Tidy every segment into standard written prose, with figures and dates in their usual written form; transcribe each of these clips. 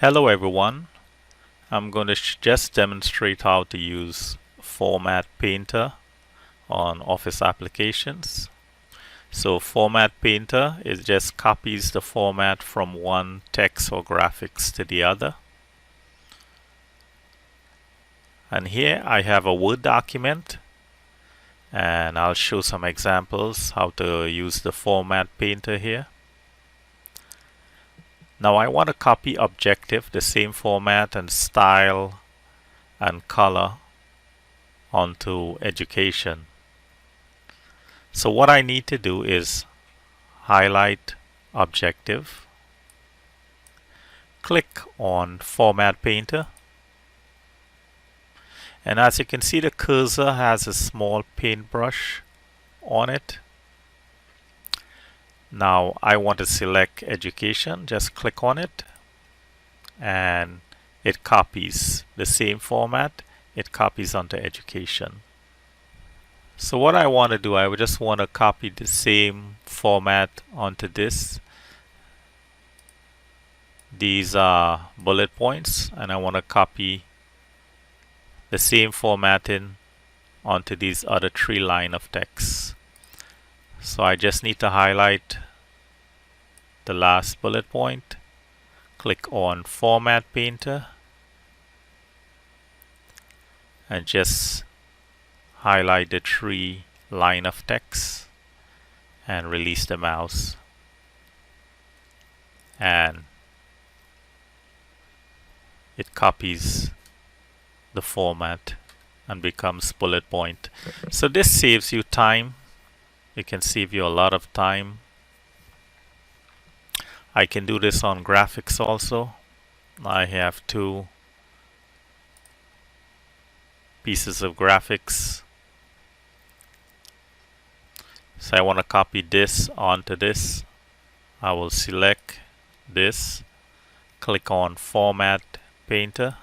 Hello everyone. I'm going to just demonstrate how to use Format Painter on Office applications. So Format Painter just copies the format from one text or graphics to the other. And here I have a Word document, and I'll show some examples how to use the Format Painter here. Now I want to copy Objective, the same format and style and color, onto Education. So what I need to do is highlight Objective, click on Format Painter, and as you can see, the cursor has a small paintbrush on it. Now I want to select Education, just click on it, and it copies the same format. It copies onto Education. So what I want to do, I would just want to copy the same format onto this. These are bullet points, and I want to copy the same formatting onto these other 3 lines of text. So I just need to highlight the last bullet point, click on Format Painter, and just highlight the 3 lines of text and release the mouse, and it copies the format and becomes bullet point. So this saves you time. It can save you a lot of time. I can do this on graphics also. I have 2 pieces of graphics. So I want to copy this onto this. I will select this, click on Format Painter,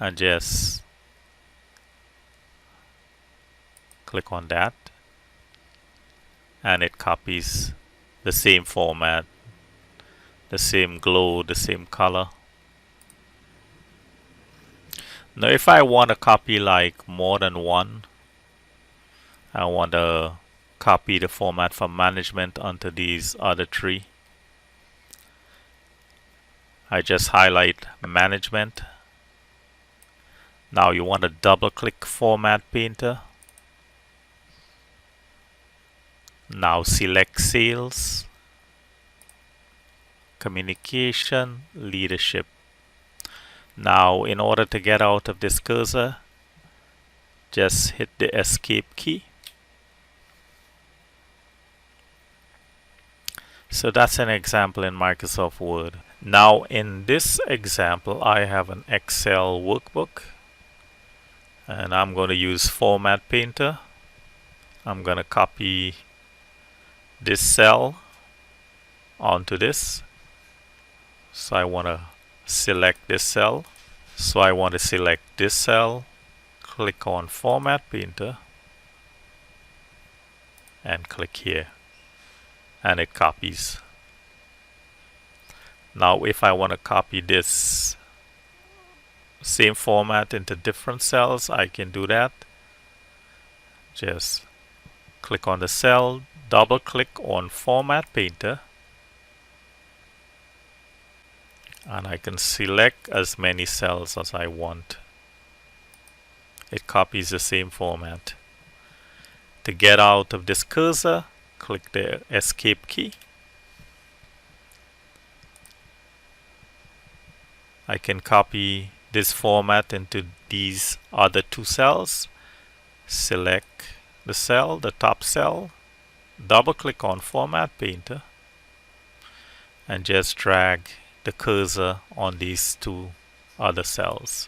and just click on that, and it copies the same format, the same glow, the same color. Now if I want to copy like more than one, I want to copy the format from management onto these other 3. I just highlight management. Now you want to double click Format Painter. Now select Sales, Communication, Leadership. Now in order to get out of this cursor, just hit the Escape key. So that's an example in Microsoft Word. Now in this example, I have an Excel workbook, and I'm going to use Format Painter. I'm going to copy this cell onto this. So I want to select this cell. So I want to select this cell, click on Format Painter, and click here, and it copies. Now if I want to copy this same format into different cells, I can do that. Just click on the cell, double click on Format Painter, and I can select as many cells as I want. It copies the same format. To get out of this cursor, click the Escape key. I can copy this format into these other 2 cells. Select the cell, the top cell, double click on Format Painter, and just drag the cursor on these 2 other cells.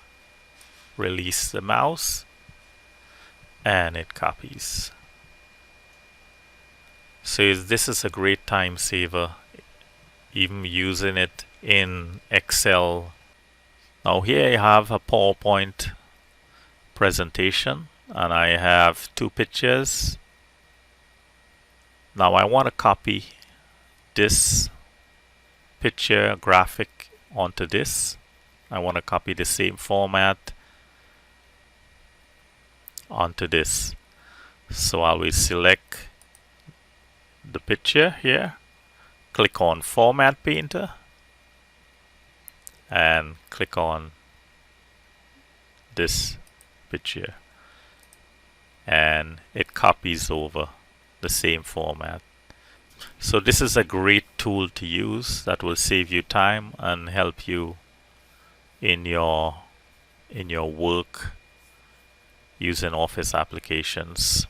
Release the mouse, and it copies. So this is a great time saver, even using it in Excel. Now here I have a PowerPoint presentation, and I have 2 pictures. Now I want to copy this picture graphic onto this. I want to copy the same format onto this. So I will select the picture here, click on Format Painter, and click on this picture, and it copies over the same format. So this is a great tool to use that will save you time and help you in your work using Office applications.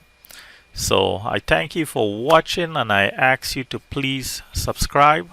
So I thank you for watching, and I ask you to please subscribe